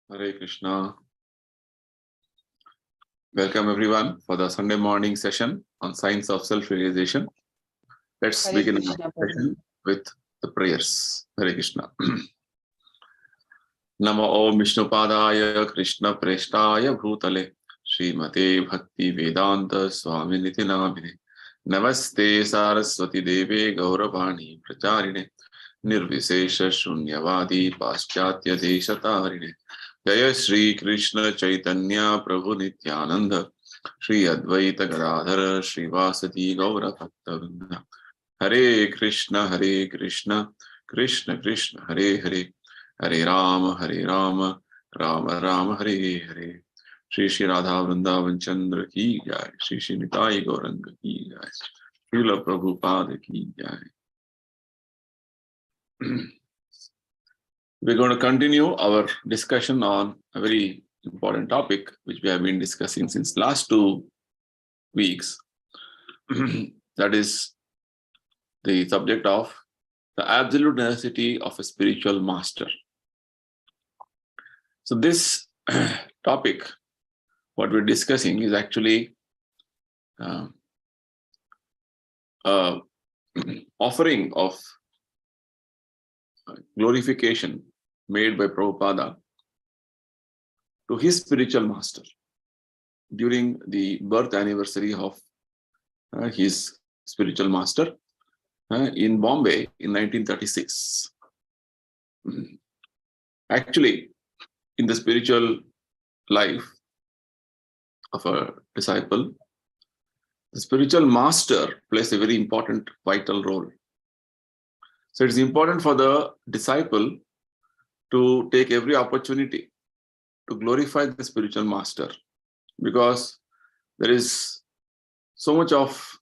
Hare Krishna. Welcome everyone for the Sunday morning session on Science of Self-Realization. Let's Hare begin Krishna, our Prabhu. session with the prayers. Hare Krishna. Namo Om Vishnupadaya Krishna Preshtaya Bhutale Srimate Bhaktivedanta Swami Namine Namaste Saraswati Deve Gauravani Pracharine Nirvisesha Shunyavadi Paschatya Deshatarine Jaya Shri Krishna Chaitanya Prabhu Nityananda Shri Advaita Gadadhara Shri Vasati Gaura Bhaktavinda Hare Krishna Krishna Krishna Hare Hare Hare Rama Rama Rama Hare Hare Shri Shri Radha Vrindavan Chandrodaya ki jai Shri Shri Nitai Gauranga ki jai Srila Prabhupada ki jai. We're going to continue our discussion on a very important topic which we have been discussing since last 2 weeks. That is the subject of the absolute necessity of a spiritual master. So this topic, what we're discussing, is actually offering of glorification made by Prabhupada to his spiritual master during the birth anniversary of his spiritual master in Bombay in 1936. Actually, in the spiritual life of a disciple, the spiritual master plays a very important, vital role. So it's important for the disciple to take every opportunity to glorify the spiritual master, because there is so much of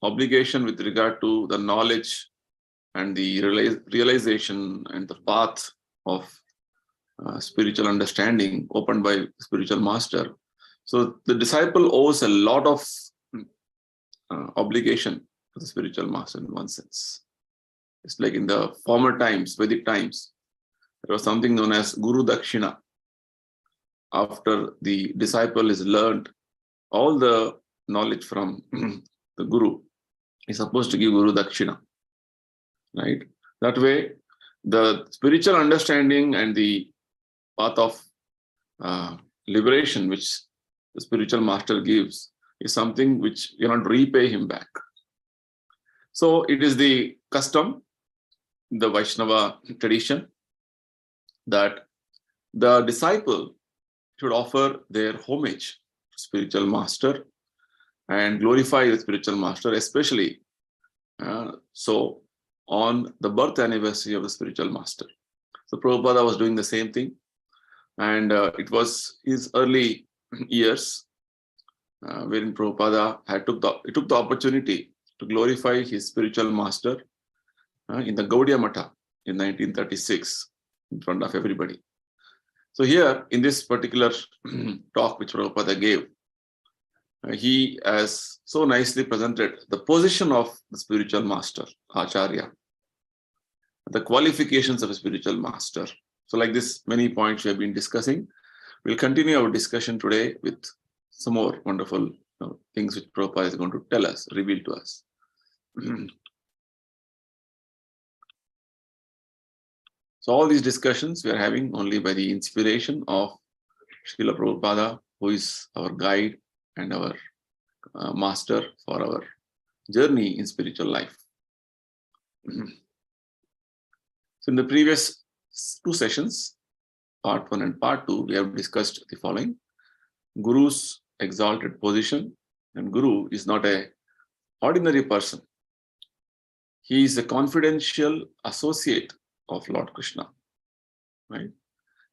obligation with regard to the knowledge and the realization and the path of spiritual understanding opened by spiritual master. So the disciple owes a lot of obligation to the spiritual master in one sense. It's like in the former times, Vedic times, there was something known as Guru Dakshina. After the disciple is learned all the knowledge from the Guru, is supposed to give Guru Dakshina, right? That way, the spiritual understanding and the path of liberation which the spiritual master gives is something which you cannot repay him back. So it is the custom, the Vaishnava tradition, that the disciple should offer their homage to spiritual master and glorify the spiritual master, especially so on the birth anniversary of the spiritual master. So Prabhupada was doing the same thing, and it was his early years wherein Prabhupada took the opportunity to glorify his spiritual master in the Gaudiya Matha in 1936 in front of everybody. So here in this particular talk which Prabhupada gave, he has so nicely presented the position of the spiritual master, Acharya, the qualifications of a spiritual master. So like this, many points we have been discussing. We'll continue our discussion today with some more wonderful things which Prabhupada is going to tell us, reveal to us. So all these discussions we are having only by the inspiration of Srila Prabhupada, who is our guide and our master for our journey in spiritual life. So in the previous 2 sessions, part 1 and part 2, we have discussed the following: Guru's exalted position, and Guru is not an ordinary person. He is a confidential associate of Lord Krishna, right?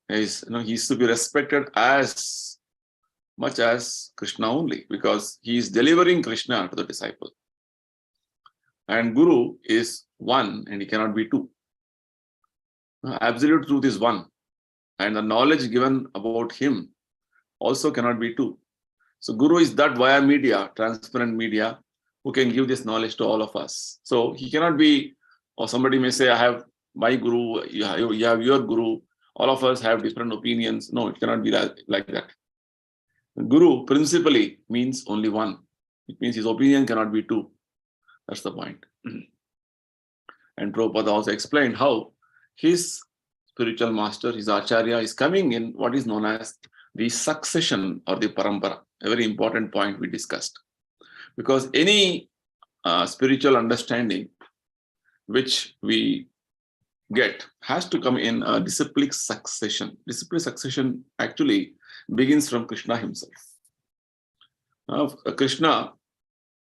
He is to be respected as much as Krishna only, because he is delivering Krishna to the disciple. And Guru is one and he cannot be two. Absolute truth is one, and the knowledge given about him also cannot be two. So Guru is that via media, transparent media, who can give this knowledge to all of us. So he cannot be, or somebody may say, I have my Guru, you have your Guru, all of us have different opinions. No, it cannot be like that. Guru principally means only one. It means his opinion cannot be two. That's the point. And Prabhupada also explained how his spiritual master, his acharya, is coming in what is known as the succession or the parampara. A very important point we discussed. Because any spiritual understanding which we get has to come in a disciplic succession. Disciplic succession actually begins from Krishna himself. Krishna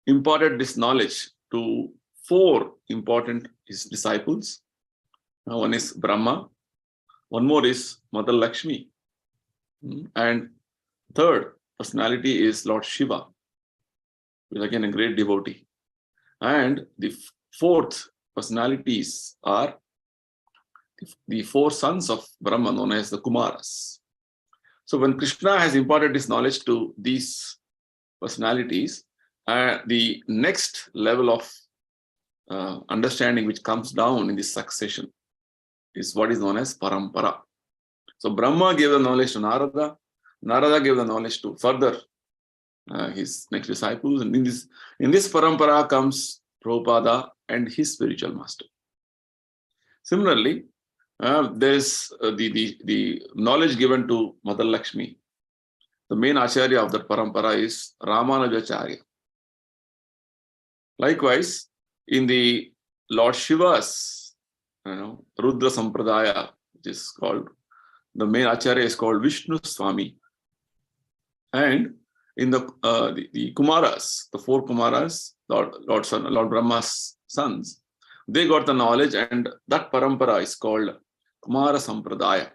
imparted this knowledge to four important his disciples. One is Brahma, one more is Mother Lakshmi, and third personality is Lord Shiva, who is again a great devotee. And the fourth personalities are the four sons of Brahma, known as the Kumaras. So when Krishna has imparted this knowledge to these personalities, the next level of understanding which comes down in this succession is what is known as parampara. So Brahma gave the knowledge to Narada, Narada gave the knowledge to further his next disciples, and in this parampara comes Prabhupada and his spiritual master. Similarly, there is the knowledge given to Mother Lakshmi. The main acharya of that parampara is Ramanujacharya. Likewise, in the Lord Shiva's, Rudra Sampradaya, which is called, the main acharya is called Vishnu Swami. And in the Kumaras, the four Kumaras, Lord Brahma's sons, they got the knowledge, and that parampara is called Kumara Sampradaya.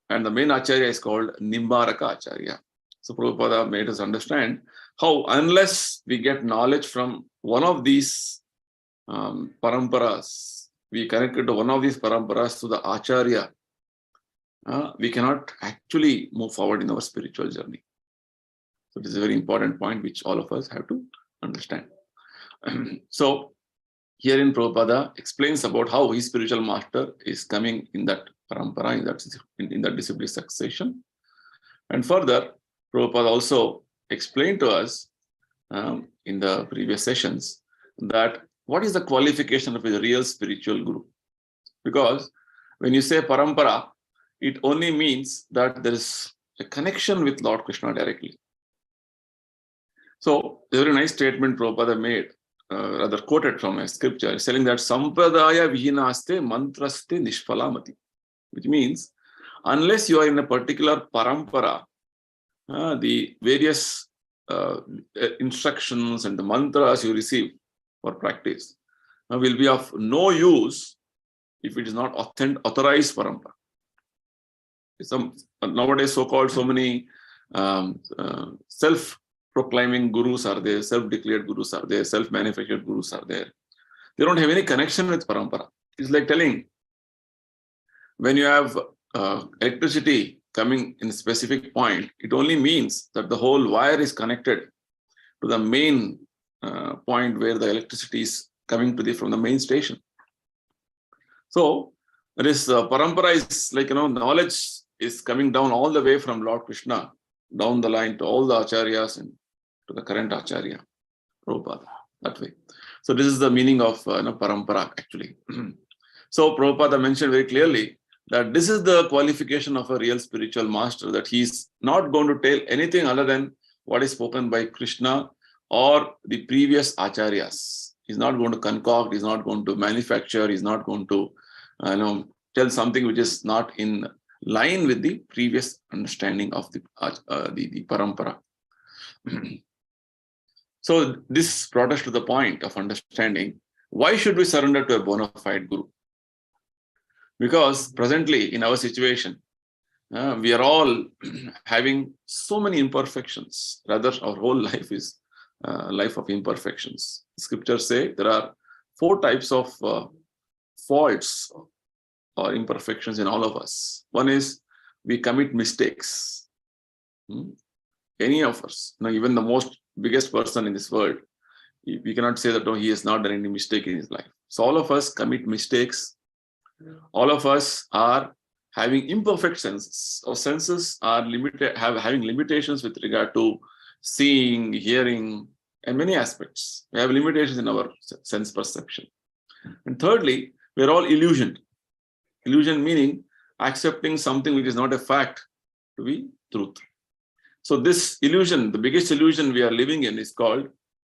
And the main acharya is called Nimbaraka Acharya. So Prabhupada made us understand how unless we get knowledge from one of these paramparas, we connected to one of these paramparas to the acharya, we cannot actually move forward in our spiritual journey. So this is a very important point which all of us have to understand. So herein Prabhupada explains about how his spiritual master is coming in that parampara, in that disciplic succession. And further, Prabhupada also explained to us in the previous sessions that what is the qualification of a real spiritual guru? Because when you say parampara, it only means that there is a connection with Lord Krishna directly. So, a very nice statement Prabhupada made, rather quoted from a scripture, saying that Sampradaya vihinaste mantraste nishphalamati, which means unless you are in a particular parampara, the various instructions and the mantras you receive for practice will be of no use if it is not authorized parampara. Nowadays, so-called so many self-proclaiming gurus are there, self-declared gurus are there, self-manufactured gurus are there. They don't have any connection with parampara. It's like telling, when you have electricity coming in a specific point, it only means that the whole wire is connected to the main point where the electricity is coming to from the main station. So there is parampara is like, knowledge is coming down all the way from Lord Krishna down the line to all the acharyas and to the current acharya, Prabhupada, that way. So this is the meaning of parampara actually. So Prabhupada mentioned very clearly that this is the qualification of a real spiritual master, that he is not going to tell anything other than what is spoken by Krishna or the previous acharyas. He's not going to concoct, he's not going to manufacture, he's not going to tell something which is not in line with the previous understanding of the parampara. So this brought us to the point of understanding why should we surrender to a bona fide guru? Because presently in our situation, we are all having so many imperfections. Rather, our whole life is a life of imperfections. Scriptures say there are 4 types of faults or imperfections in all of us. One is we commit mistakes. Any of us, even the biggest person in this world, we cannot say that he has not done any mistake in his life. So all of us commit mistakes. All of us are having imperfect senses. Our senses are limited, having limitations with regard to seeing, hearing, and many aspects. We have limitations in our sense perception. And thirdly, we're all illusioned. Illusion meaning accepting something which is not a fact to be truth. So this illusion, the biggest illusion we are living in is called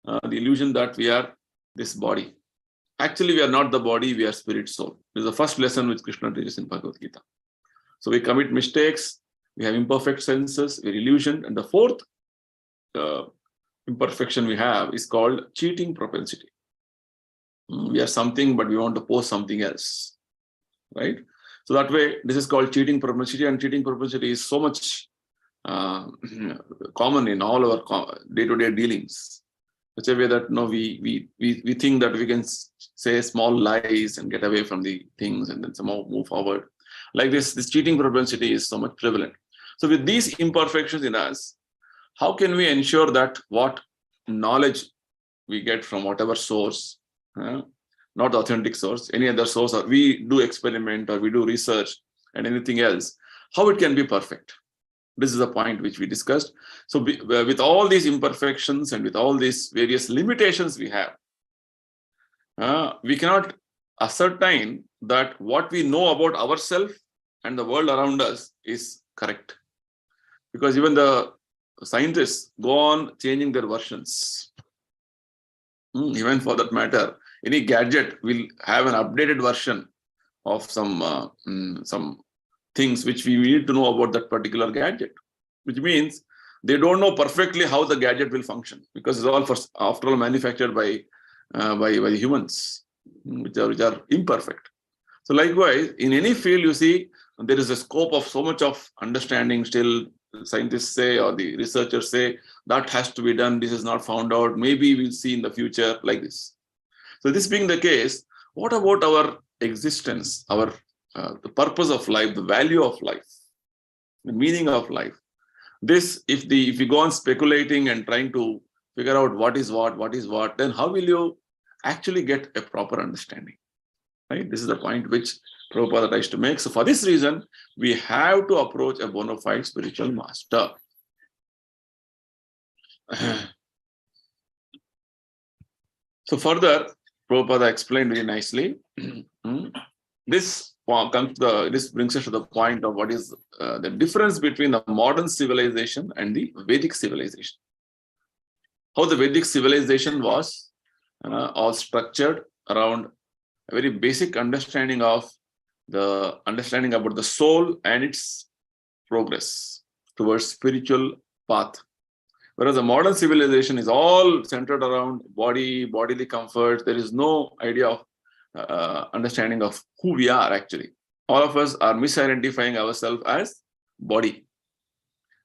the illusion that we are this body. Actually, we are not the body, we are spirit soul. This is the first lesson which Krishna teaches in Bhagavad Gita. So we commit mistakes, we have imperfect senses, we're illusioned. And the fourth imperfection we have is called cheating propensity. We are something, but we want to pose something else, right? So that way, this is called cheating propensity, and cheating propensity is so much common in all our day-to-day dealings. Such a way that we think that we can say small lies and get away from the things and then somehow move forward. Like this cheating propensity is so much prevalent. So with these imperfections in us, how can we ensure that what knowledge we get from whatever source, not the authentic source, any other source, or we do experiment or we do research and anything else, how it can be perfect? This is a point which we discussed. So with all these imperfections and with all these various limitations we have, we cannot ascertain that what we know about ourselves and the world around us is correct. Because even the scientists go on changing their versions. Even for that matter, any gadget will have an updated version of some things which we need to know about that particular gadget, which means they don't know perfectly how the gadget will function, because it's all after all manufactured by humans, which are imperfect. So likewise, in any field, you see there is a scope of so much of understanding still. Scientists say, or the researchers say, that has to be done, this is not found out, maybe we'll see in the future, like this. So this being the case, what about our existence, our the purpose of life, the value of life, the meaning of life? This, if you go on speculating and trying to figure out what is what, then how will you actually get a proper understanding? Right? This is the point which Prabhupada tries to make. So for this reason, we have to approach a bona fide spiritual master. So further, Prabhupada explained very nicely. This brings us to the point of what is the difference between the modern civilization and the Vedic civilization. How the Vedic civilization was all structured around a very basic understanding about the soul and its progress towards spiritual path. Whereas the modern civilization is all centered around bodily comfort. There is no idea of understanding of who we are actually. All of us are misidentifying ourselves as body.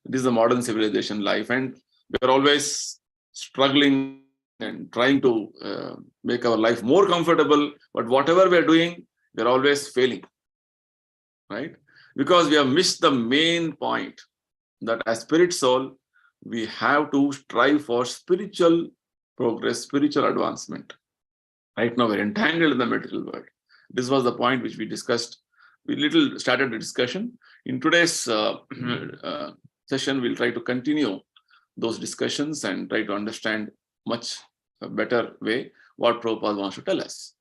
This is the modern civilization life, and we're always struggling and trying to make our life more comfortable. But whatever we're doing, we're always failing, right? Because we have missed the main point that as spirit soul, we have to strive for spiritual progress, spiritual advancement. Right now, we're entangled in the material world. This was the point which we discussed. We started the discussion. In today's session, we'll try to continue those discussions and try to understand much better way what Prabhupada wants to tell us.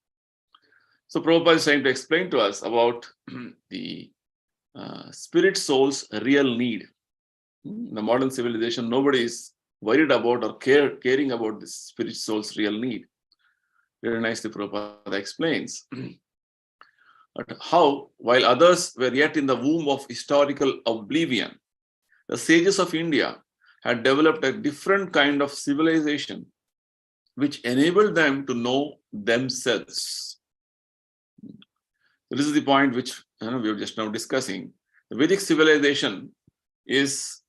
So Prabhupada is trying to explain to us about the spirit soul's real need. The modern civilization, nobody is worried about or caring about this spirit soul's real need. Very nicely Prabhupada explains how, while others were yet in the womb of historical oblivion, the sages of India had developed a different kind of civilization which enabled them to know themselves. This is the point which we are just now discussing. The Vedic civilization is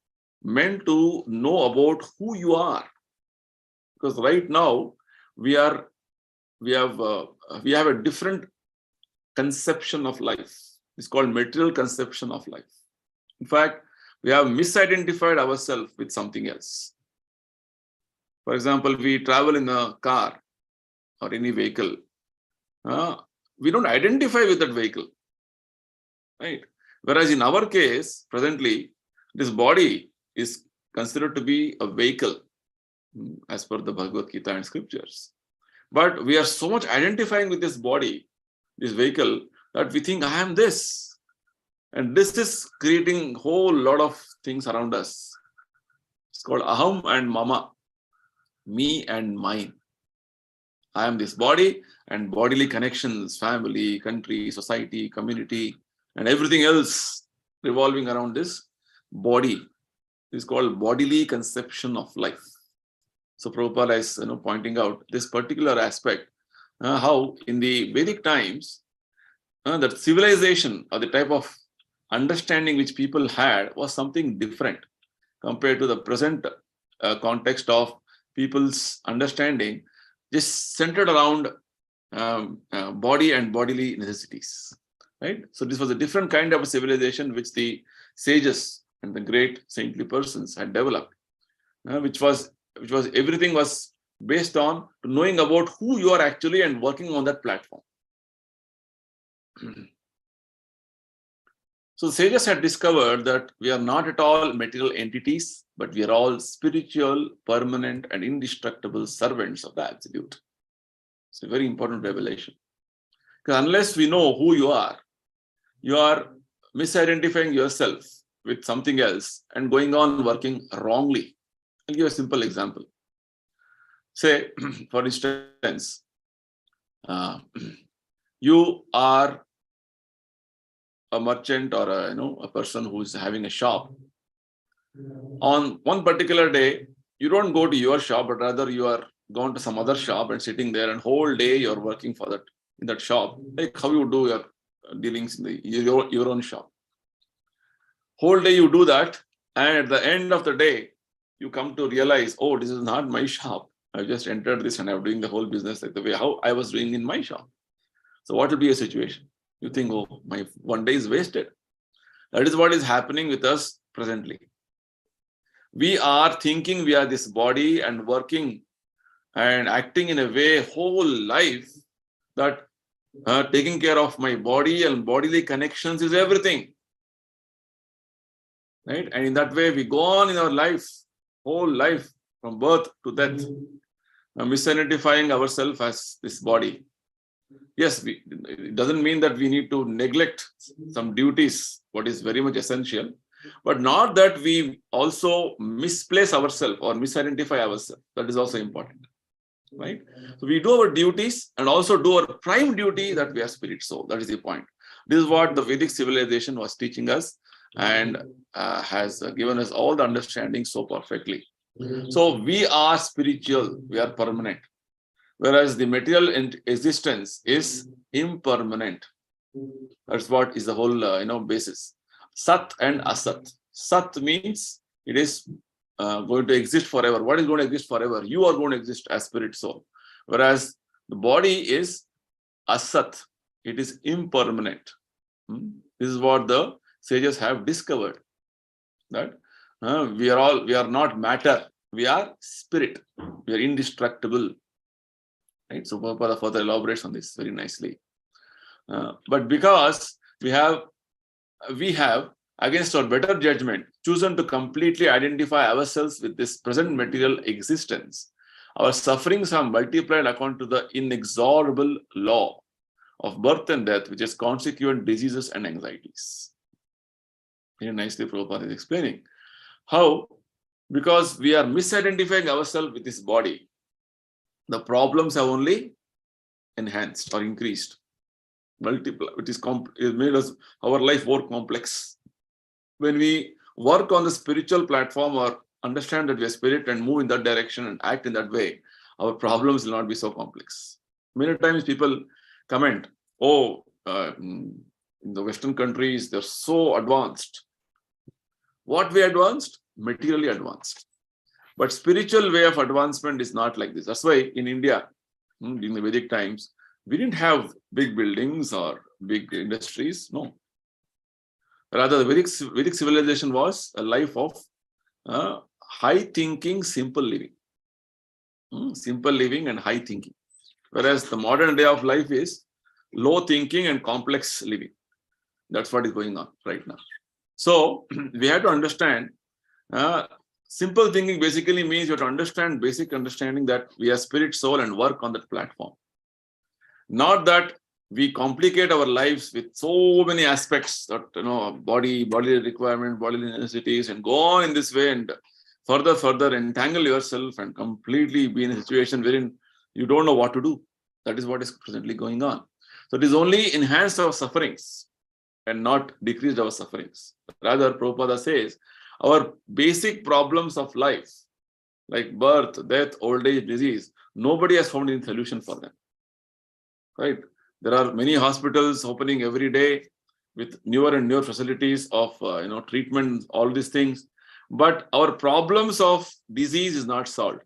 meant to know about who you are, because right now we have a different conception of life. It's called material conception of life. In fact, we have misidentified ourselves with something else. For example, we travel in a car or any vehicle. We don't identify with that vehicle, right? Whereas in our case, presently, this body is considered to be a vehicle as per the Bhagavad Gita and scriptures. But we are so much identifying with this body, this vehicle, that we think I am this. And this is creating a whole lot of things around us. It's called aham and mama, me and mine. I am this body and bodily connections, family, country, society, community, and everything else revolving around this body. This is called bodily conception of life. So Prabhupada is pointing out this particular aspect, how in the Vedic times, that civilization or the type of understanding which people had was something different compared to the present context of people's understanding, just centered around body and bodily necessities. Right? So this was a different kind of a civilization which the sages and the great saintly persons had developed, which was everything was based on knowing about who you are actually and working on that platform. So the sages had discovered that we are not at all material entities, but we are all spiritual, permanent, and indestructible servants of the Absolute. It's a very important revelation. Because unless we know who you are misidentifying yourself with something else and going on working wrongly. I'll give a simple example. Say, for instance, you are a merchant or a person who is having a shop. On one particular day, you don't go to your shop, but rather you are gone to some other shop and sitting there, and whole day you're working in that shop, like how you do your dealings in your own shop. Whole day you do that, and at the end of the day, you come to realize, oh, this is not my shop. I just entered this and I'm doing the whole business like the way how I was doing in my shop. So what will be a situation? You think, oh, my one day is wasted. That is what is happening with us presently. We are thinking we are this body and working and acting in a way whole life that taking care of my body and bodily connections is everything. Right? And in that way, we go on in our life, whole life, from birth to death, misidentifying ourselves as this body. Yes, it doesn't mean that we need to neglect some duties, what is very much essential, but not that we also misplace ourselves or misidentify ourselves. That is also important. Right? So we do our duties and also do our prime duty that we are spirit soul. That is the point. This is what the Vedic civilization was teaching us and has given us all the understanding so perfectly. So we are spiritual, we are permanent, whereas the material existence is impermanent. That's what is the whole basis. Sat and Asat. Sat means it is going to exist forever. What is going to exist forever? You are going to exist as spirit soul. Whereas the body is Asat. It is impermanent. This is what the sages have discovered. That we are not matter. We are spirit. We are indestructible. Right? So Prabhupada further elaborates on this very nicely. But because we have, against our better judgment, chosen to completely identify ourselves with this present material existence, our sufferings are multiplied according to the inexorable law of birth and death, which is consequent diseases and anxieties. Very nicely Prabhupada is explaining how, because we are misidentifying ourselves with this body, the problems have only enhanced or increased, multiplied. It made our life more complex. When we work on the spiritual platform or understand that we are spirit and move in that direction and act in that way, our problems will not be so complex. Many times people comment, oh, in the Western countries, they're so advanced. What way advanced? Materially advanced. But spiritual way of advancement is not like this. That's why in India, during the Vedic times, we didn't have big buildings or big industries. No. Rather, the Vedic civilization was a life of high thinking, simple living. Simple living and high thinking. Whereas the modern day of life is low thinking and complex living. That's what is going on right now. So we have to understand, simple thinking basically means you have to understand basic understanding that we are spirit, soul, and work on that platform. Not that we complicate our lives with so many aspects that, bodily requirement, bodily necessities, and go on in this way and further entangle yourself and completely be in a situation wherein you don't know what to do. That is what is presently going on. So it is only enhanced our sufferings and not decreased our sufferings. Rather, Prabhupada says, our basic problems of life, like birth, death, old age, disease, nobody has found any solution for them. Right? There are many hospitals opening every day with newer and newer facilities of treatment, all these things. But our problems of disease is not solved.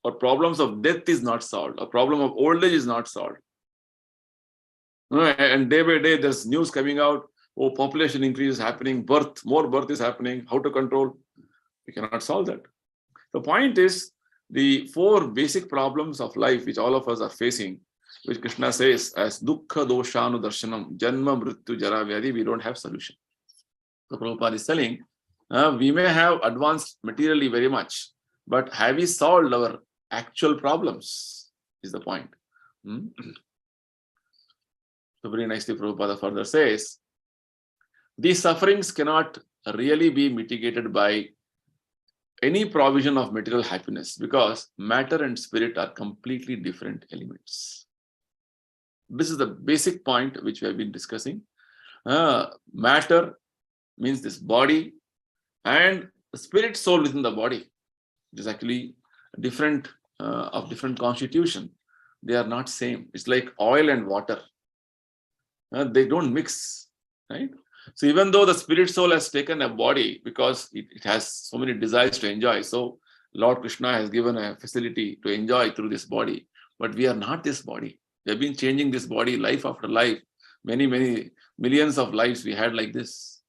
Our problems of death is not solved. Our problem of old age is not solved. And day by day, there's news coming out. Oh, population increase is happening. More birth is happening. How to control? We cannot solve that. The point is, the 4 basic problems of life which all of us are facing, which Krishna says as dukkha doshanu darshanam, janma mrityu jara vyadi, we don't have solution. So Prabhupada is telling, we may have advanced materially very much, but have we solved our actual problems is the point. So very nicely Prabhupada further says, these sufferings cannot really be mitigated by any provision of material happiness because matter and spirit are completely different elements. This is the basic point which we have been discussing. Matter means this body, and the spirit soul within the body, which is actually different, of different constitution. They are not same. It's like oil and water. They don't mix, right? So even though the spirit soul has taken a body because it has so many desires to enjoy, so Lord Krishna has given a facility to enjoy through this body, but we are not this body. We have been changing this body life after life. Many millions of lives we had like this.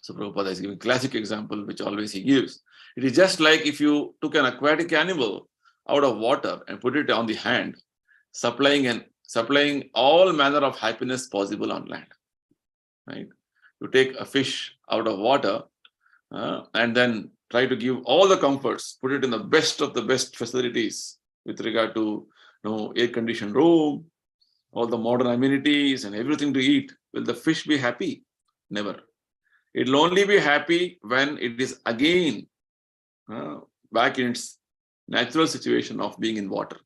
So Prabhupada is giving a classic example, which always he gives. It is just like if you took an aquatic animal out of water and put it on the hand, supplying all manner of happiness possible on land. Right? You take a fish out of water and then try to give all the comforts, put it in the best of the best facilities with regard to air-conditioned room, all the modern amenities and everything to eat. Will the fish be happy? Never. It will only be happy when it is again back in its natural situation of being in water.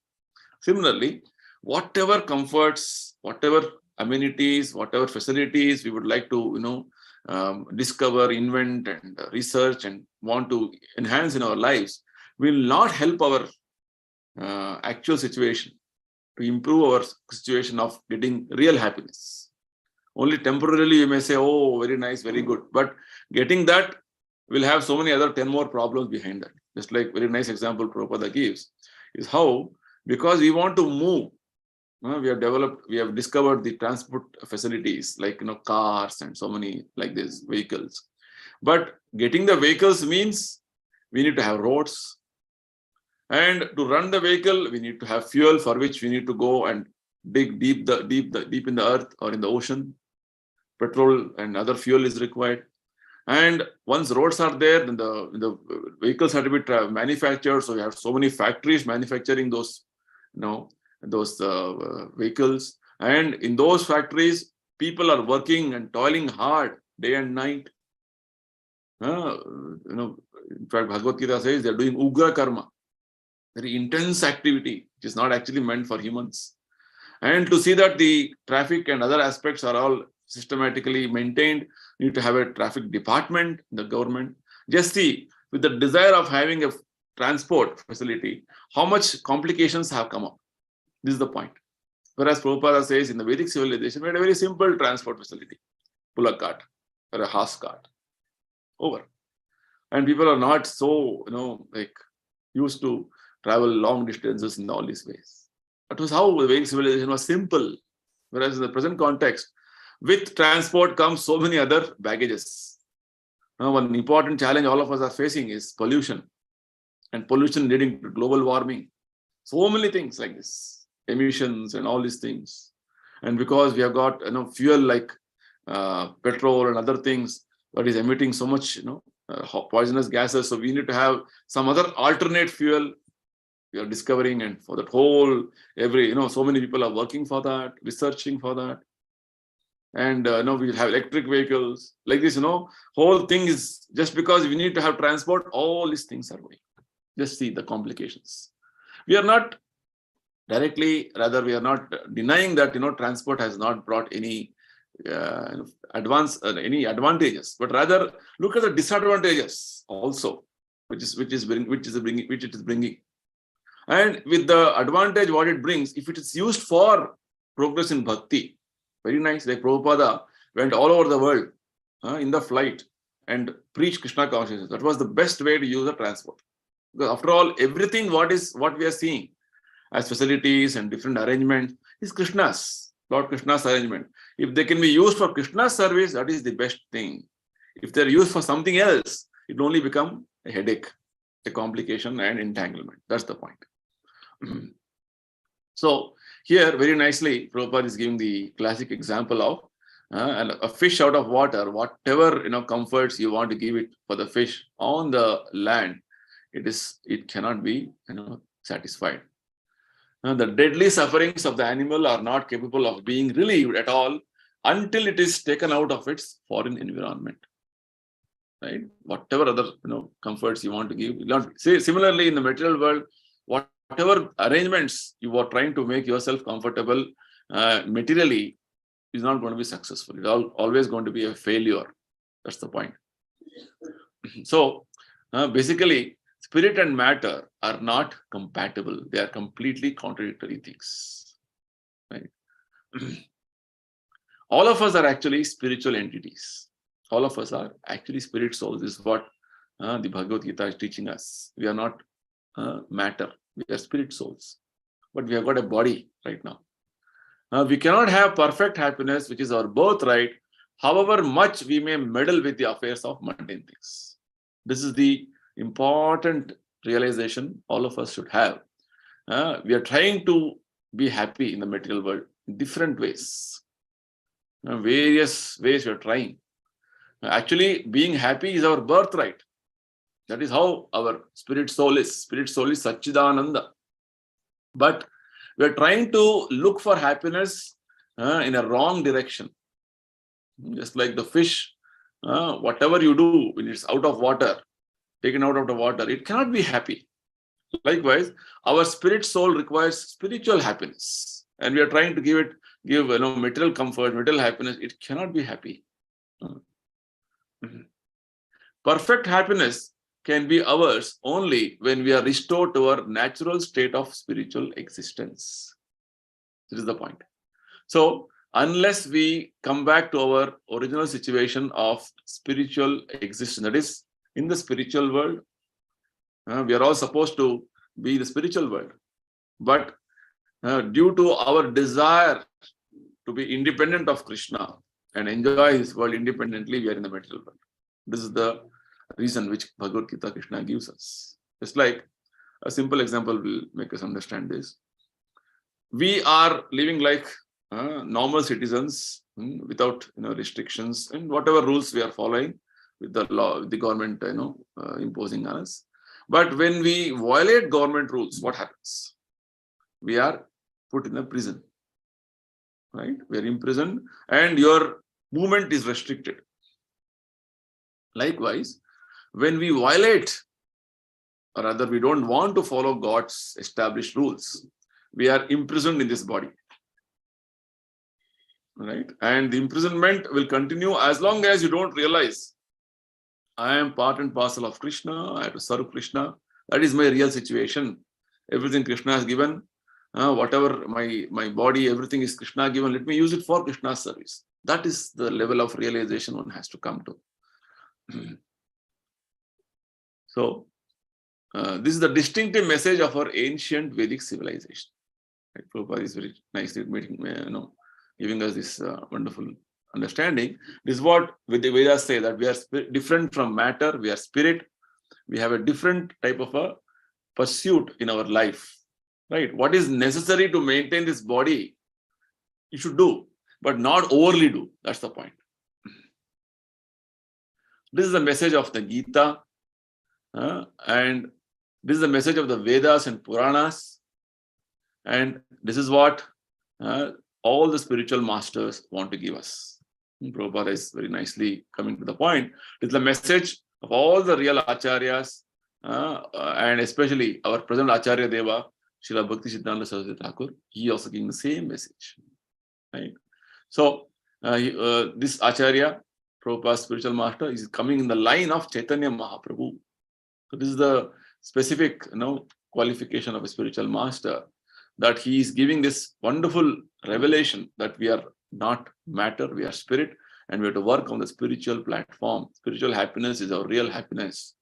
Similarly, whatever comforts, whatever amenities, whatever facilities we would like to discover, invent and research and want to enhance in our lives will not help our actual situation to improve our situation of getting real happiness. Only temporarily you may say, oh, very nice, very good. But getting that will have so many other 10 more problems behind that. Just like very nice example Prabhupada gives is how, because we want to move, we have discovered the transport facilities like cars and so many like these vehicles. But getting the vehicles means we need to have roads. And to run the vehicle, we need to have fuel, for which we need to go and dig deep in the earth or in the ocean. Petrol and other fuel is required. And once roads are there, then the vehicles have to be manufactured. So we have so many factories manufacturing those vehicles. And in those factories, people are working and toiling hard day and night. In fact, Bhagavad Gita says they're doing ugra karma, very intense activity, which is not actually meant for humans. And to see that the traffic and other aspects are all systematically maintained, you need to have a traffic department in the government. Just see, with the desire of having a transport facility, how much complications have come up. This is the point. Whereas Prabhupada says in the Vedic civilization, we had a very simple transport facility, pull a cart or a horse cart, over. And people are not so, used to travel long distances in all these ways. That was how the Vedic civilization was simple. Whereas in the present context, with transport comes so many other baggages. Now, one important challenge all of us are facing is pollution, and pollution leading to global warming. So many things like this, emissions and all these things. And because we have got fuel like petrol and other things that is emitting so much poisonous gases, so we need to have some other alternate fuel we are discovering, and for that whole so many people are working for that, researching for that. And we have electric vehicles like this. Whole thing is just because we need to have transport. All these things are going. Just see the complications. We are not directly, rather, we are not denying that transport has not brought any any advantages, but rather look at the disadvantages also, which it is bringing. And with the advantage what it brings, if it is used for progress in bhakti, very nice. Like Prabhupada went all over the world in the flight and preached Krishna consciousness. That was the best way to use the transport. Because after all, everything what we are seeing as facilities and different arrangements is Krishna's, Lord Krishna's arrangement. If they can be used for Krishna's service, that is the best thing. If they're used for something else, it will only become a headache, a complication and entanglement. That's the point. So here, very nicely, Prabhupada is giving the classic example of a fish out of water. Whatever comforts you want to give it for the fish on the land, it cannot be satisfied. The deadly sufferings of the animal are not capable of being relieved at all until it is taken out of its foreign environment. Right? Whatever other comforts you want to give. Similarly, in the material world, whatever arrangements you are trying to make yourself comfortable materially is not going to be successful. It's always going to be a failure. That's the point. So basically, spirit and matter are not compatible. They are completely contradictory things. Right? All of us are actually spiritual entities. All of us are actually spirit souls. This is what the Bhagavad Gita is teaching us. We are not matter. We are spirit souls. But we have got a body right now. We cannot have perfect happiness, which is our birthright, however much we may meddle with the affairs of mundane things. This is the important realization all of us should have. We are trying to be happy in the material world in different ways. Various ways we are trying. Actually, being happy is our birthright. That is how our spirit soul is. Spirit soul is Satchidananda. But we are trying to look for happiness in a wrong direction. Just like the fish, whatever you do when it's out of water, taken out of the water, it cannot be happy. Likewise, our spirit soul requires spiritual happiness. And we are trying to give material comfort, material happiness. It cannot be happy. Perfect happiness can be ours only when we are restored to our natural state of spiritual existence. This is the point. So, unless we come back to our original situation of spiritual existence, that is, in the spiritual world, we are all supposed to be the spiritual world. But due to our desire to be independent of Krishna and enjoy his world independently, we are in the material world. This is the reason which Bhagavad Gita Krishna gives us. It's like a simple example will make us understand this. We are living like normal citizens without restrictions and whatever rules we are following with the law, the government imposing on us. But when we violate government rules, what happens? We are put in a prison. Right? We are imprisoned and your movement is restricted. Likewise, when we violate, or rather we don't want to follow God's established rules, we are imprisoned in this body. Right? And the imprisonment will continue as long as you don't realize, I am part and parcel of Krishna, I have to serve Krishna. That is my real situation. Everything Krishna has given, whatever my body, everything is Krishna given. Let me use it for Krishna's service. That is the level of realization one has to come to. So, this is the distinctive message of our ancient Vedic civilization. Right? Prabhupada is very nicely giving us this wonderful understanding. This is what the Vedas say, that we are different from matter, we are spirit, we have a different type of a pursuit in our life. Right? What is necessary to maintain this body you should do, but not overly do. That's the point. This is the message of the Gita, and this is the message of the Vedas and Puranas, and this is what all the spiritual masters want to give us. Prabhupada is very nicely coming to the point. It's the message of all the real acharyas, and especially our present Acharya Deva, Srila Bhakti Siddhanta Saraswati Thakur. He also giving the same message. Right? So this Acharya, Prabhupada's spiritual master, is coming in the line of Chaitanya Mahaprabhu. So this is the specific, qualification of a spiritual master, that he is giving this wonderful revelation that we are not matter, we are spirit, and we have to work on the spiritual platform. Spiritual happiness is our real happiness.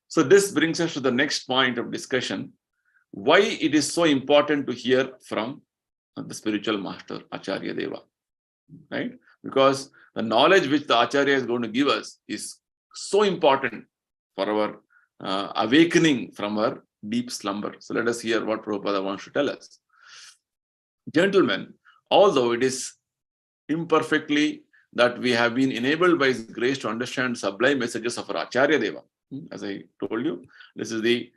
So this brings us to the next point of discussion, why it is so important to hear from the spiritual master, Acharya Deva. Right? Because the knowledge which the Acharya is going to give us is so important for our awakening from our deep slumber. So let us hear what Prabhupada wants to tell us. Gentlemen, although it is imperfectly that we have been enabled by His grace to understand sublime messages of our Acharya Deva, as I told you, this is the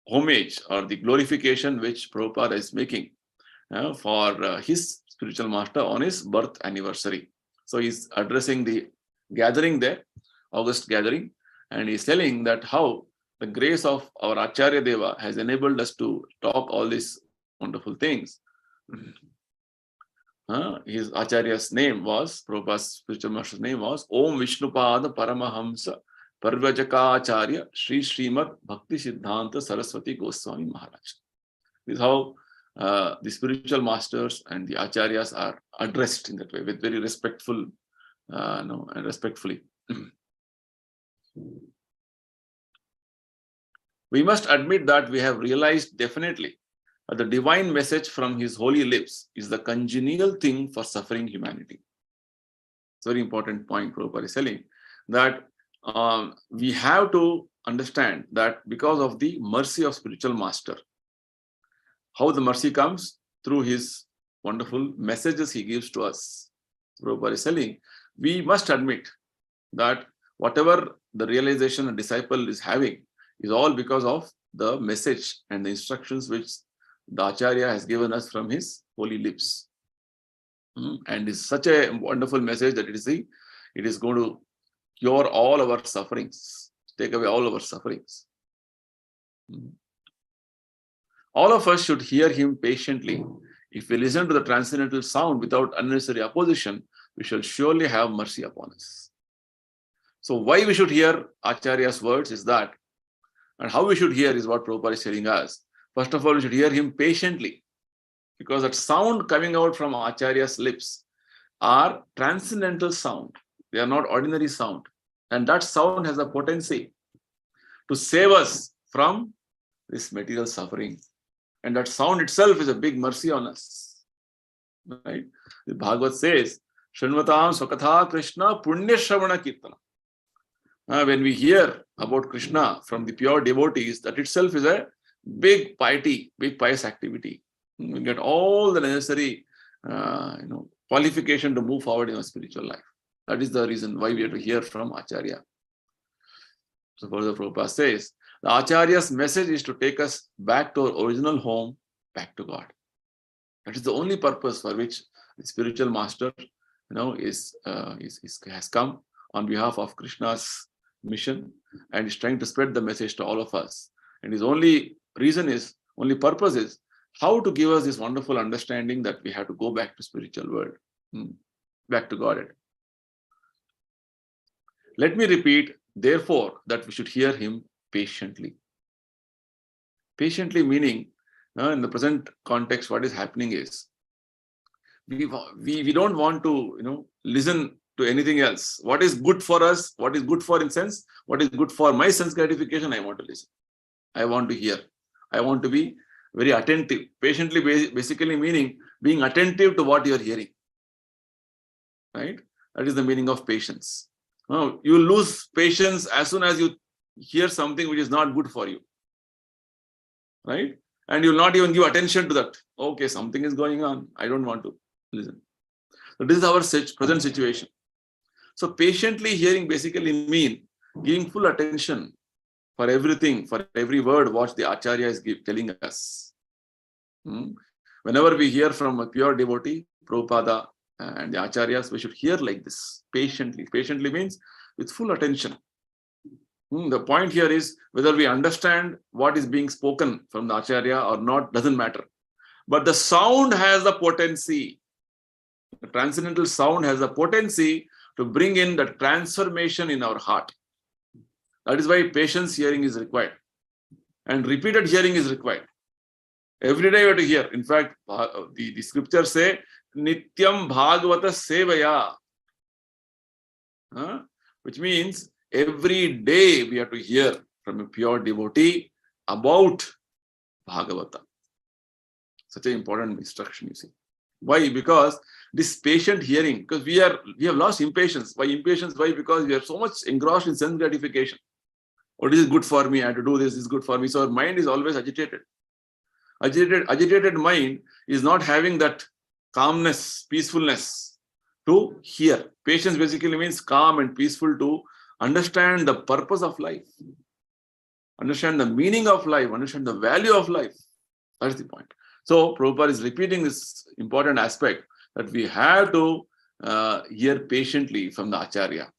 homage or the glorification which Prabhupada is making for his spiritual master on his birth anniversary. So he's addressing the gathering there, August gathering, and he's telling that how the grace of our Acharya Deva has enabled us to talk all these wonderful things. His Acharya's name was, Prabhupada's spiritual master's name was Om Vishnupada Paramahamsa Parvajakacharya Sri Srimad Bhakti Siddhanta Saraswati Goswami Maharaj. This is how the spiritual masters and the acharyas are addressed in that way, with very respectful, and respectfully. We must admit that we have realized definitely that the divine message from his holy lips is the congenial thing for suffering humanity. It's a very important point Prabhupada is telling, that we have to understand that because of the mercy of spiritual master, how the mercy comes through his wonderful messages he gives to us. Prabhupada is telling, we must admit that whatever the realization a disciple is having is all because of the message and the instructions which the Acharya has given us from his holy lips. And it's such a wonderful message that it is going to cure all our sufferings, take away all our sufferings. All of us should hear him patiently. If we listen to the transcendental sound without unnecessary opposition, we shall surely have mercy upon us. So why we should hear Acharya's words is that, and how we should hear is what Prabhupada is telling us. First of all, we should hear him patiently, because that sound coming out from Acharya's lips are transcendental sound. They are not ordinary sound. And that sound has a potency to save us from this material suffering. And that sound itself is a big mercy on us. Right? The Bhagavad says, Shanvatam Swakatha Krishna Punya Shravana Kirtana. When we hear about Krishna from the pure devotees, that itself is a big piety, big pious activity. We get all the necessary qualification to move forward in our spiritual life. That is the reason why we have to hear from Acharya. So further Prabhupada says, the Acharya's message is to take us back to our original home, back to God. That is the only purpose for which the spiritual master has come on behalf of Krishna's mission, and is trying to spread the message to all of us. And his only purpose is how to give us this wonderful understanding that we have to go back to spiritual world, back to Godhead. Let me repeat, therefore, that we should hear him patiently. Patiently meaning, in the present context, what is happening is, we don't want to, listen to anything else. What is good for us, what is good for incense, what is good for my sense gratification, I want to listen. I want to hear. I want to be very attentive. Patiently basically meaning being attentive to what you are hearing. Right? That is the meaning of patience. You lose patience as soon as you hear something which is not good for you. Right? And you will not even give attention to that. Okay, something is going on. I don't want to. Listen. So this is our present situation. So patiently hearing basically mean giving full attention for everything, for every word what the Acharya is telling us. Whenever we hear from a pure devotee, Prabhupada and the Acharyas, we should hear like this, patiently. Patiently means with full attention. The point here is whether we understand what is being spoken from the Acharya or not doesn't matter. But the sound has the potency. The transcendental sound has the potency to bring in the transformation in our heart. That is why patience hearing is required. And repeated hearing is required. Every day you have to hear. In fact, the scriptures say, Nityam Bhagavata Sevaya. Which means every day we have to hear from a pure devotee about Bhagavata. Such an important instruction, you see. Why? Because this patient hearing, because we have lost impatience. Why impatience? Why? Because we are so much engrossed in sense gratification. Oh, this is good for me, I have to do this is good for me. So our mind is always agitated. Agitated mind is not having that calmness, peacefulness to hear. Patience basically means calm and peaceful to understand the purpose of life, understand the meaning of life, understand the value of life. That's the point. So Prabhupada is repeating this important aspect that we have to hear patiently from the Acharya.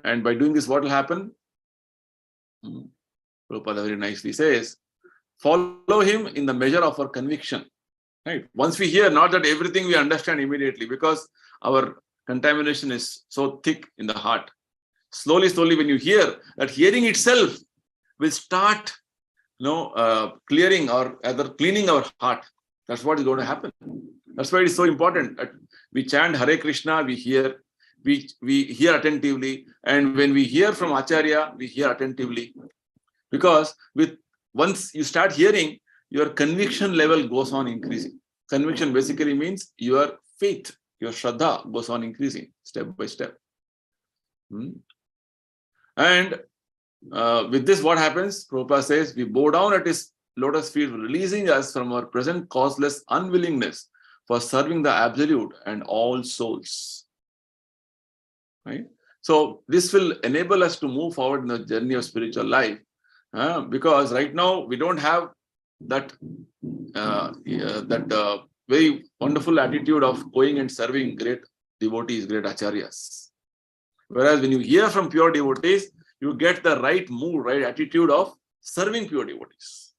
And by doing this, what will happen? Prabhupada very nicely says, follow him in the measure of our conviction. Right? Once we hear, not that everything we understand immediately, because our contamination is so thick in the heart. Slowly, when you hear, that hearing itself will start clearing or either cleaning our heart. That's what is going to happen. That's why it is so important that we chant Hare Krishna, we hear attentively, and when we hear from Acharya, we hear attentively. Because once you start hearing, your conviction level goes on increasing. Conviction basically means your faith, your Shraddha goes on increasing step by step. And with this, what happens? Prabhupada says, we bow down at his lotus feet, releasing us from our present causeless unwillingness for serving the Absolute and all souls. Right? So this will enable us to move forward in the journey of spiritual life, because right now we don't have that very wonderful attitude of going and serving great devotees, great acharyas. Whereas when you hear from pure devotees, you get the right mood, right attitude of serving pure devotees.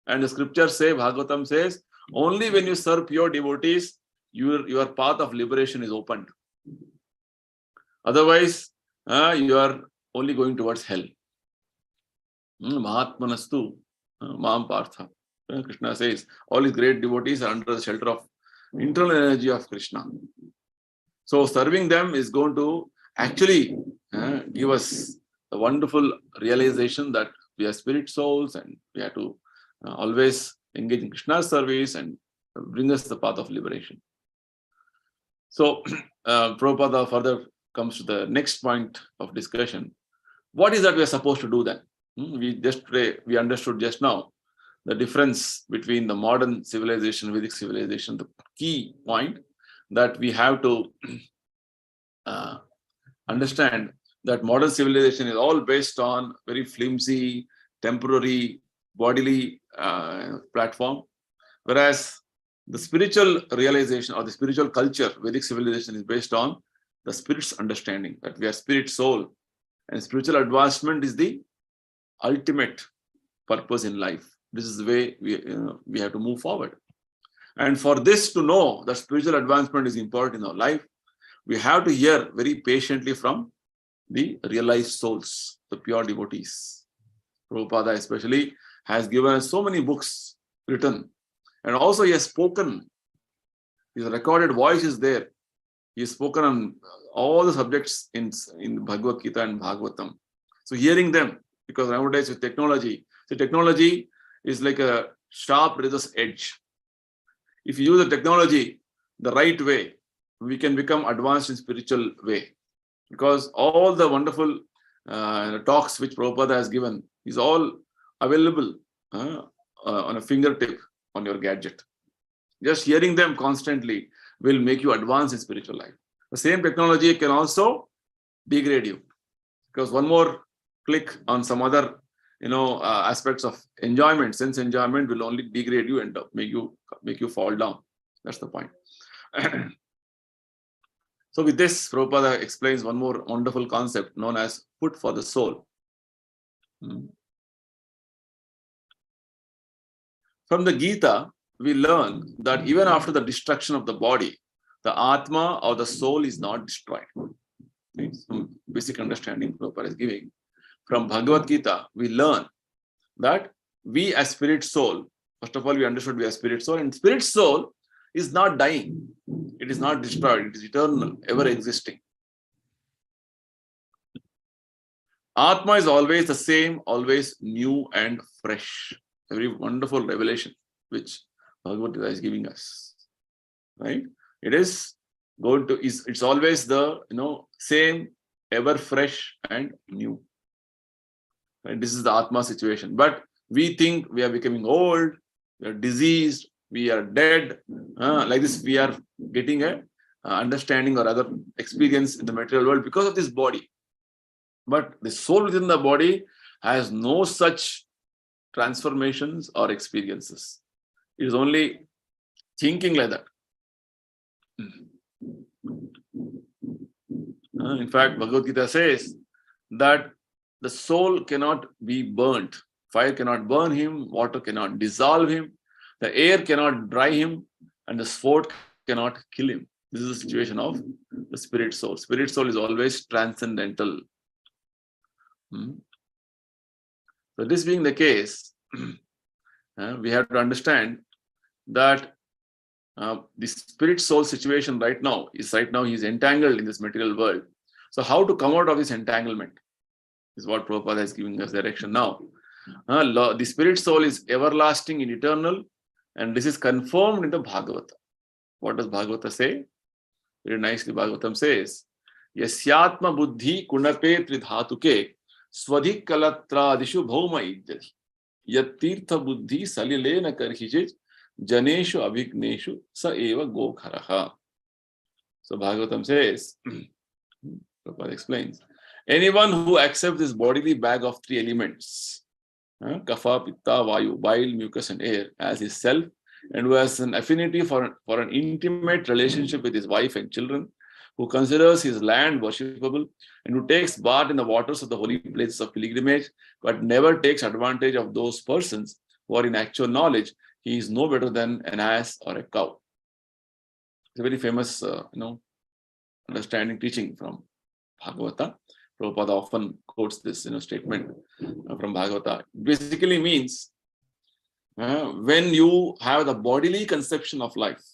And the scriptures say, Bhagavatam says, only when you serve pure devotees, your path of liberation is opened. Otherwise, you are only going towards hell. Mahatmanastu, Maam Partha. Krishna says, all his great devotees are under the shelter of internal energy of Krishna. So serving them is going to actually give us a wonderful realization that we are spirit souls and we have to always engage in Krishna's service and bring us the path of liberation. So Prabhupada further comes to the next point of discussion. What is that we are supposed to do then? We understood just now the difference between the modern civilization, Vedic civilization. The key point that we have to understand that modern civilization is all based on very flimsy, temporary, bodily platform, whereas the spiritual realization or the spiritual culture, Vedic civilization, is based on the spirit's understanding that we are spirit soul, and spiritual advancement is the ultimate purpose in life. This is the way we have to move forward. And for this to know that spiritual advancement is important in our life, we have to hear very patiently from the realized souls, the pure devotees. Prabhupada especially has given us so many books written, and also he has spoken. His recorded voice is there. He has spoken on all the subjects in Bhagavad Gita and Bhagavatam. So hearing them, because nowadays with technology, so technology is like a sharp razor's edge. If you use the technology the right way, we can become advanced in spiritual way. Because all the wonderful talks which Prabhupada has given is all available on a fingertip on your gadget. Just hearing them constantly will make you advance in spiritual life. The same technology can also degrade you, because one more click on some other aspects of enjoyment, sense enjoyment, will only degrade you and make you fall down. That's the point. So with this, Prabhupada explains one more wonderful concept known as food for the soul. From the Gita, we learn that even after the destruction of the body, the Atma or the soul is not destroyed. Some basic understanding Prabhupada is giving. From Bhagavad Gita, we learn that we as spirit soul, first of all, we understood we are spirit soul, and spirit soul is not dying. It is not destroyed. It is eternal, ever existing. Atma is always the same, always new and fresh. A very wonderful revelation which Bhagavad Gita is giving us. Right? It is going to, it's always the same, ever fresh and new. Right? This is the Atma situation. But we think we are becoming old, we are diseased, we are dead. Like this, we are getting a understanding or other experience in the material world because of this body. But the soul within the body has no such transformations or experiences. It is only thinking like that. In fact, Bhagavad Gita says that the soul cannot be burnt. Fire cannot burn him, water cannot dissolve him, the air cannot dry him, and the sword cannot kill him. This is the situation of the spirit soul. Spirit soul is always transcendental. So this being the case, we have to understand that the spirit soul situation right now he is entangled in this material world. So how to come out of this entanglement is what Prabhupada is giving us direction now. The spirit soul is everlasting and eternal, and this is confirmed in the Bhagavata. What does Bhagavata say? Very nicely, Bhagavatam says, Yasyatma buddhi kunape tridhatuke swadhik kalatradishu bhauma idjati yat tirtha buddhi salilena karhijit janeshu abhigneshu sa eva gokharaha. So Bhagavatam says, Prabhupada explains, anyone who accepts this bodily bag of three elements, kapha, pitta, vayu, bile, mucus and air, as his self, and who has an affinity for an intimate relationship with his wife and children, who considers his land worshipable, and who takes bath in the waters of the holy places of pilgrimage, but never takes advantage of those persons who are in actual knowledge, he is no better than an ass or a cow. It's a very famous, understanding teaching from Bhagavata. Prabhupada often quotes this statement from Bhagavata. It basically means when you have the bodily conception of life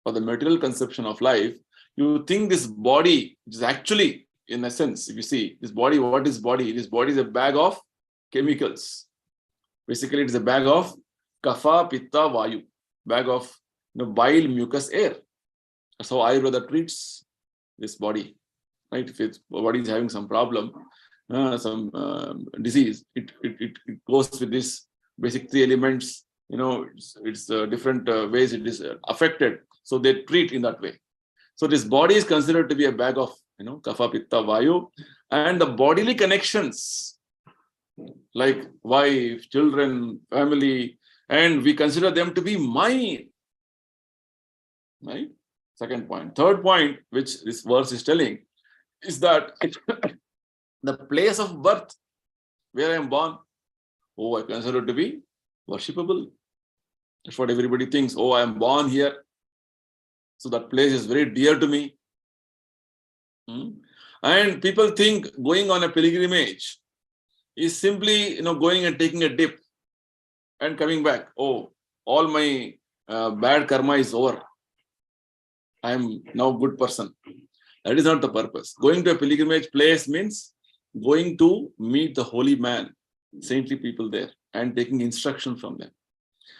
or the material conception of life, you think this body is actually, in a sense, if you see this body, what is body? This body is a bag of chemicals. Basically, it is a bag of kapha, pitta, vayu, bag of bile, mucus, air. That's how Ayurveda treats this body. Right? If its body is having some problem, some disease, it goes with this basic three elements. It's different ways it is affected. So they treat in that way. So this body is considered to be a bag of kapha, pitta, vayu, and the bodily connections like wife, children, family, and we consider them to be mine. Right? Second point. Third point, which this verse is telling, is that the place of birth where I am born, I consider to be worshipable. That's what everybody thinks. I am born here, so that place is very dear to me. And people think going on a pilgrimage is simply going and taking a dip and coming back. All my bad karma is over. I am now a good person. That is not the purpose. Going to a pilgrimage place means going to meet the holy man, saintly people there, and taking instruction from them.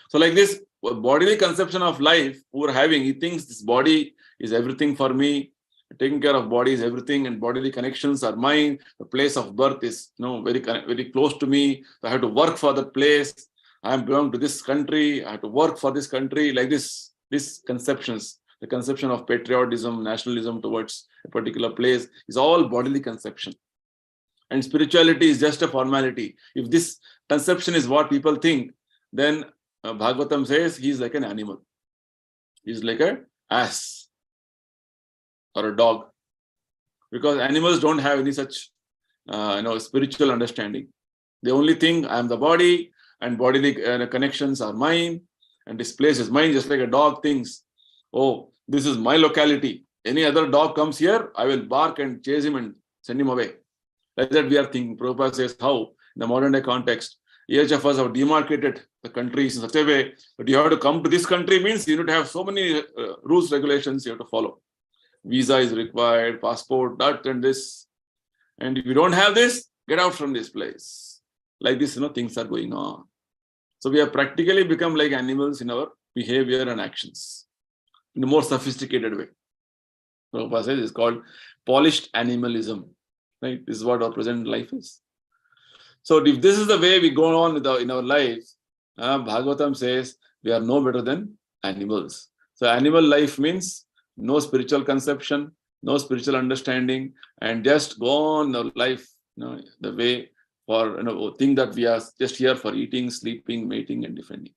So like this bodily conception of life we're having, he thinks this body is everything for me, taking care of body is everything, and bodily connections are mine. The place of birth is very close to me. So I have to work for that place. I belong to this country. I have to work for this country, like this. these conceptions, the conception of patriotism, nationalism towards a particular place, is all bodily conception. And spirituality is just a formality. If this conception is what people think, then Bhagavatam says he is like an animal. He is like an ass or a dog. Because animals don't have any such spiritual understanding. They only think I am the body and bodily connections are mine and this place is mine, just like a dog thinks, oh, this is my locality. Any other dog comes here, I will bark and chase him and send him away. Like that we are thinking. Prabhupada says how, in the modern day context, each of us have demarcated the countries in such a way that you have to come to this country means you need to have so many rules, regulations you have to follow. Visa is required, passport, that and this. And if you don't have this, get out from this place. Like this, things are going on. So we have practically become like animals in our behavior and actions in a more sophisticated way. Prabhupada says it's called polished animalism. Right? This is what our present life is. So if this is the way we go on in our lives, Bhagavatam says we are no better than animals. So animal life means no spiritual conception, no spiritual understanding, and just go on our life, the way for think that we are just here for eating, sleeping, mating, and defending.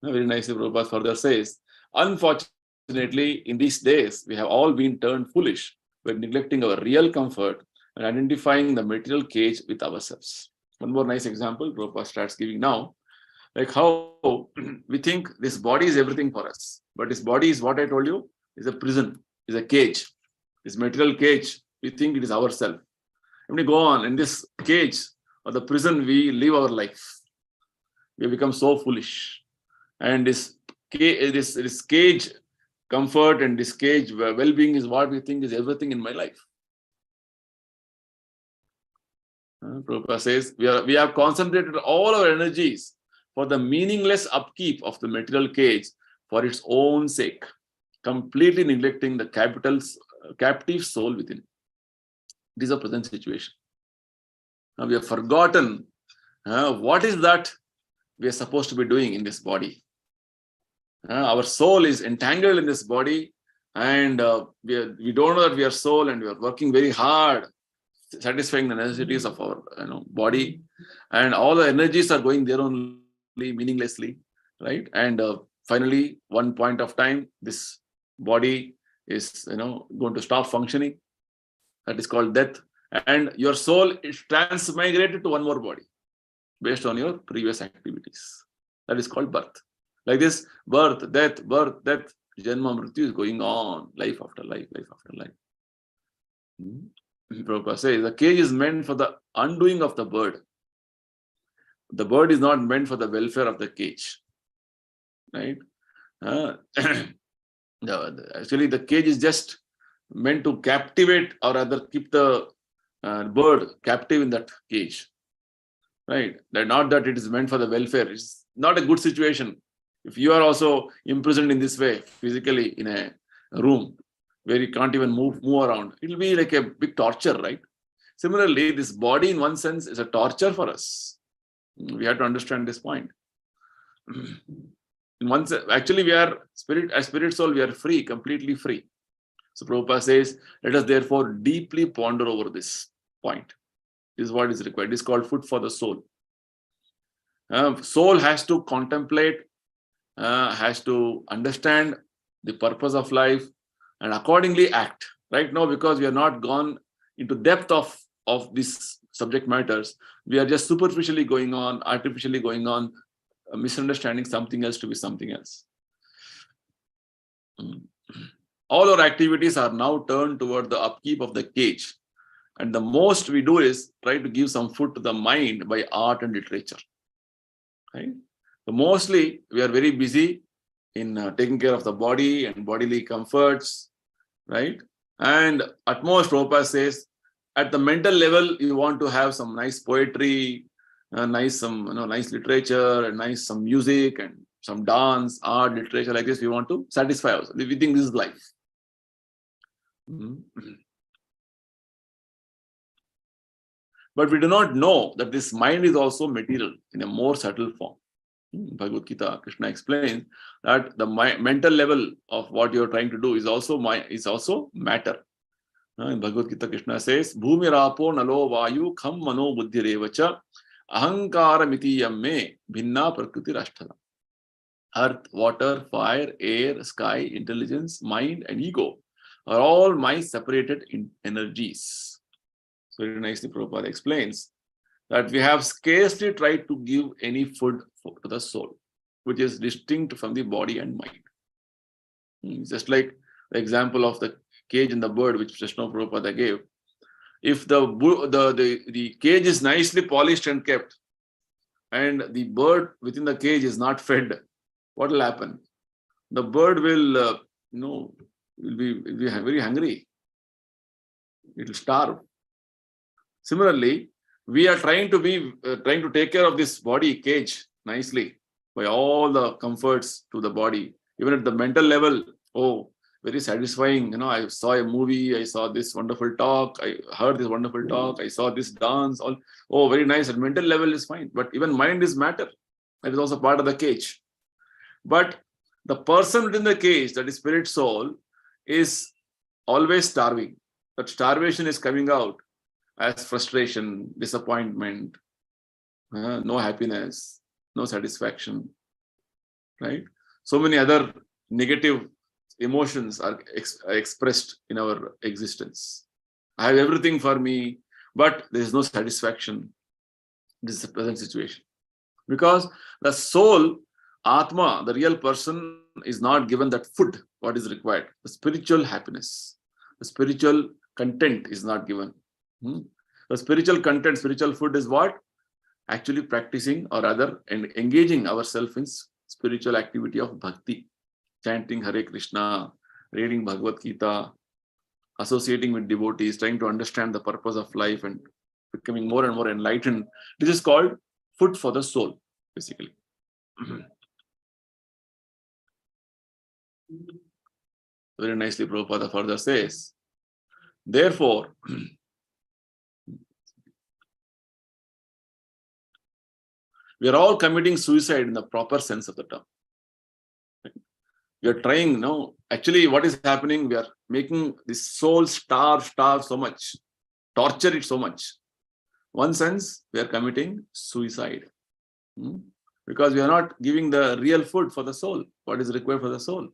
Very nicely, Prabhupada further says, unfortunately, in these days, we have all been turned foolish by neglecting our real comfort and identifying the material cage with ourselves. One more nice example Prabhupada starts giving now, like how we think this body is everything for us, but this body is what I told you, is a prison, is a cage, this material cage. We think it is ourselves. When we go on in this cage or the prison, we live our life. We become so foolish, and this cage comfort and this cage well-being is what we think is everything in my life. Prabhupada says we have concentrated all our energies for the meaningless upkeep of the material cage for its own sake, completely neglecting the captive soul within. This is a present situation. Now we have forgotten what is that we are supposed to be doing in this body. Our soul is entangled in this body, and we don't know that we are soul, and we are working very hard, satisfying the necessities of our body, and all the energies are going there only meaninglessly, right? And finally, one point of time, this body is going to stop functioning. That is called death, and your soul is transmigrated to one more body based on your previous activities. That is called birth. Like this, birth, death, janma, mrityu is going on, life after life, life after life. Prabhupada says the cage is meant for the undoing of the bird. The bird is not meant for the welfare of the cage, right? Actually, the cage is just meant to captivate or rather keep the bird captive in that cage, right? Not that it is meant for the welfare. It's not a good situation. If you are also imprisoned in this way, physically in a room where you can't even move around, it will be like a big torture, right? Similarly, this body in one sense is a torture for us. We have to understand this point. In one sense, actually we are spirit soul, we are free, completely free. So Prabhupada says, let us therefore deeply ponder over this point. This is what is required. This is called food for the soul. Soul has to contemplate, has to understand the purpose of life and accordingly act. Right now, because we are not gone into depth of these subject matters, we are just superficially going on, artificially going on, misunderstanding something else to be something else. All our activities are now turned toward the upkeep of the cage. And the most we do is try to give some food to the mind by art and literature. Right? So mostly we are very busy in taking care of the body and bodily comforts, right? And at most, Prabhupada says, at the mental level, you want to have some nice poetry, nice literature, and some music and some dance, art, literature like this. We want to satisfy ourselves. We think this is life. But we do not know that this mind is also material in a more subtle form. Bhagavad Gita, Krishna explains that the mental level of what you're trying to do is also matter. In Bhagavad Gita, Krishna says, Bhumi Rapo Nalo Vayu Kham Mano Buddhi Revacha Ahankara Miti Yamme Bhinna Prakriti Rashthala. Earth, water, fire, air, sky, intelligence, mind, and ego are all my separated energies. So very nicely Prabhupada explains that we have scarcely tried to give any food to the soul, which is distinct from the body and mind. Just like the example of the cage and the bird, which Krishna Prabhupada gave. If the cage is nicely polished and kept, and the bird within the cage is not fed, what will happen? The bird will, will be very hungry. It will starve. Similarly, we are trying to take care of this body cage nicely by all the comforts to the body, even at the mental level. Oh, very satisfying. I saw a movie, I saw this wonderful talk, I heard this wonderful talk, I saw this dance. Oh, very nice. At mental level is fine, but even mind is matter. That is also part of the cage. But the person within the cage, that is spirit soul, is always starving. That starvation is coming out as frustration, disappointment, no happiness, no satisfaction, right? So many other negative emotions are expressed in our existence. I have everything for me, but there is no satisfaction. This is the present situation. Because the soul, Atma, the real person, is not given that food, what is required. The spiritual happiness, the spiritual content is not given. The spiritual content, spiritual food is what? Actually practicing or rather engaging ourselves in spiritual activity of bhakti, chanting Hare Krishna, reading Bhagavad Gita, associating with devotees, trying to understand the purpose of life and becoming more and more enlightened. This is called food for the soul, basically. Very nicely Prabhupada further says, therefore, we are all committing suicide in the proper sense of the term. We are trying, actually what is happening, we are making the soul starve so much, torture it so much. One sense, we are committing suicide. Because we are not giving the real food for the soul, what is required for the soul.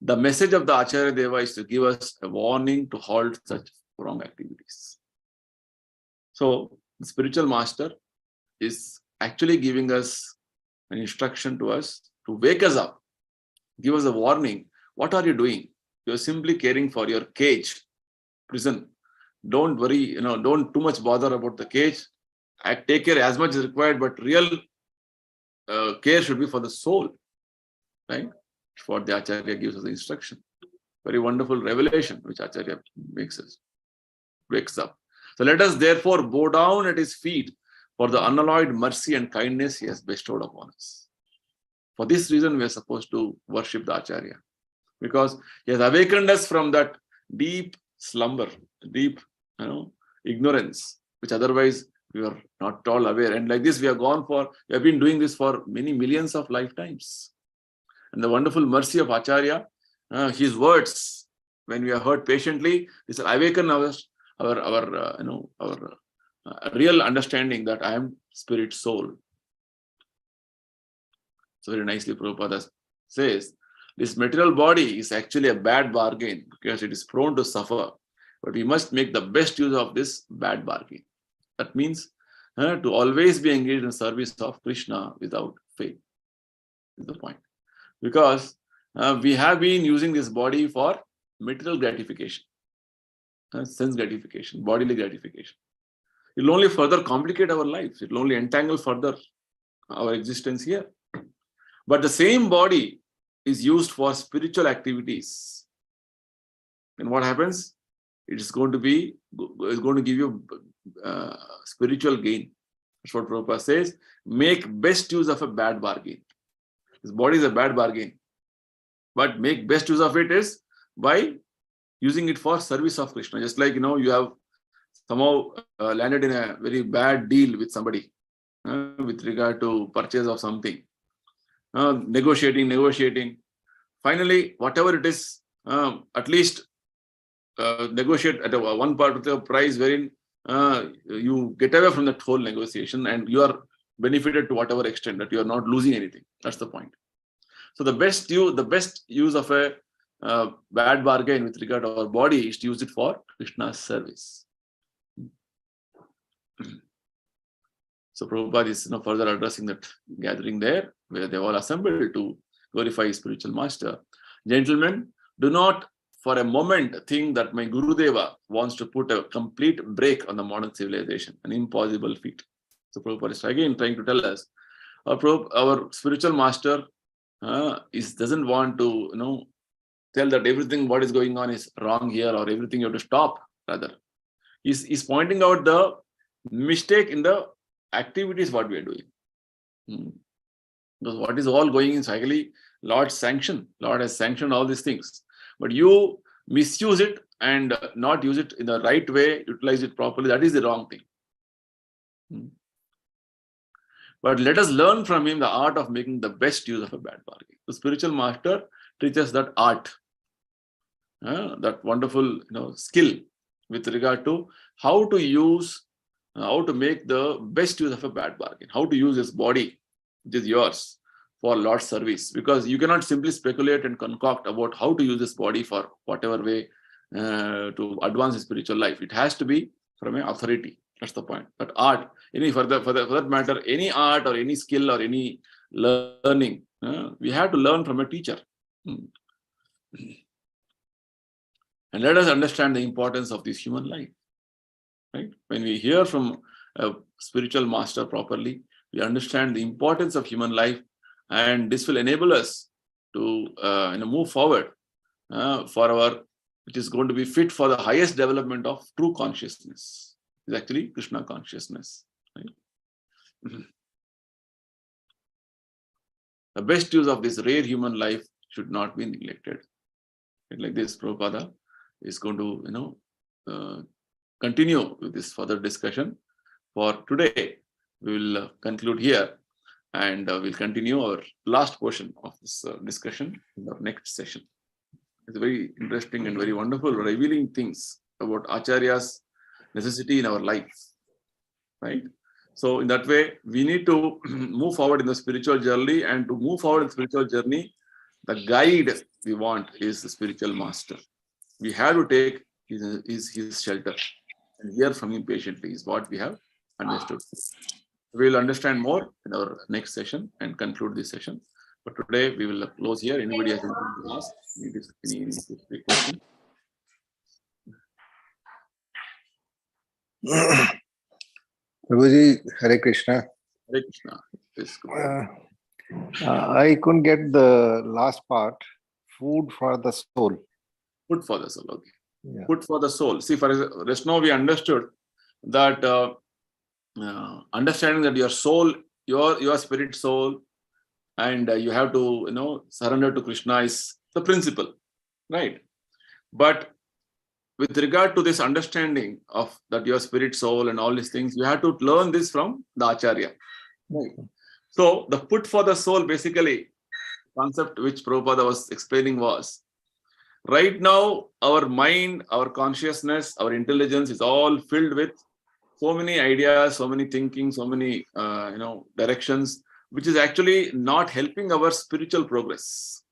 The message of the Acharya Deva is to give us a warning to halt such wrong activities. So, the spiritual master is actually giving us an instruction to us to wake us up, give us a warning. What are you doing? You are simply caring for your cage, prison. Don't worry, don't too much bother about the cage. Take care as much as required, but real care should be for the soul, right? For the Acharya gives us the instruction. Very wonderful revelation which Acharya wakes up. So let us therefore bow down at his feet for the unalloyed mercy and kindness he has bestowed upon us. For this reason, we are supposed to worship the Acharya, because he has awakened us from that deep slumber, deep ignorance, which otherwise we were not at all aware. And like this, we have been doing this for many millions of lifetimes. And the wonderful mercy of Acharya, his words, when we are heard patiently, this will awaken our real understanding that I am spirit soul. So very nicely Prabhupada says, this material body is actually a bad bargain because it is prone to suffer. But we must make the best use of this bad bargain. That means to always be engaged in service of Krishna without fail. Is the point. Because we have been using this body for material gratification, sense gratification, bodily gratification. It will only further complicate our lives. It will only entangle further our existence here. But the same body is used for spiritual activities. And what happens? It is going to give you spiritual gain. That's what Prabhupada says. Make best use of a bad bargain. This body is a bad bargain. But make best use of it is by using it for service of Krishna. Just like, you have somehow landed in a very bad deal with somebody with regard to purchase of something. Negotiating. Finally, whatever it is, at least negotiate at one part of the price wherein you get away from that whole negotiation and you are benefited to whatever extent that you are not losing anything. That's the point. So the best use of a bad bargain with regard to our body is to use it for Krishna's service. So Prabhupada is further addressing that gathering there, where they all assembled to glorify his spiritual master. Gentlemen, do not for a moment think that my Gurudeva wants to put a complete break on the modern civilization, an impossible feat. So Prabhupada is again trying to tell us, our spiritual master doesn't want to tell that everything what is going on is wrong here or everything you have to stop. Rather, he's pointing out the mistake in the activities what we are doing. Because what is all going in cyclically, Lord has sanctioned all these things, but you misuse it and not use it in the right way, utilize it properly. That is the wrong thing. But let us learn from him the art of making the best use of a bad bargain. The spiritual master teaches that art, that wonderful skill with regard to how to make the best use of a bad bargain, how to use his body, which is yours, for Lord's service. Because you cannot simply speculate and concoct about how to use this body for whatever way to advance his spiritual life. It has to be from an authority. That's the point. But art, for that matter, any art or any skill or any learning, we have to learn from a teacher. And let us understand the importance of this human life. Right? When we hear from a spiritual master properly, we understand the importance of human life, and this will enable us to move forward which is going to be fit for the highest development of true consciousness. Is actually Krishna consciousness. Right? The best use of this rare human life should not be neglected. Like this, Prabhupada is going to continue with this further discussion. For today, we will conclude here, and we'll continue our last portion of this discussion in our next session. It's very interesting and very wonderful, revealing things about Acharya's necessity in our life, right? So in that way, we need to move forward in the spiritual journey, and to move forward in the spiritual journey, the guide we want is the spiritual master. We have to take his shelter and hear from him patiently is what we have understood. We will understand more in our next session and conclude this session. But today we will close here. Anybody has anything to ask? Any specific question? Prabhuji, Hare Krishna. Hare Krishna. Yes, I couldn't get the last part. Food for the soul. Food for the soul. Okay. Yeah. Food for the soul. See, for just now we understood that understanding that your soul, your spirit soul, and you have to surrender to Krishna is the principle, right? But with regard to this understanding of that your spirit soul and all these things, you have to learn this from the Acharya. Right. So the food for the soul, basically, concept which Prabhupada was explaining was, right now our mind, our consciousness, our intelligence is all filled with so many ideas, so many thinking, so many directions, which is actually not helping our spiritual progress.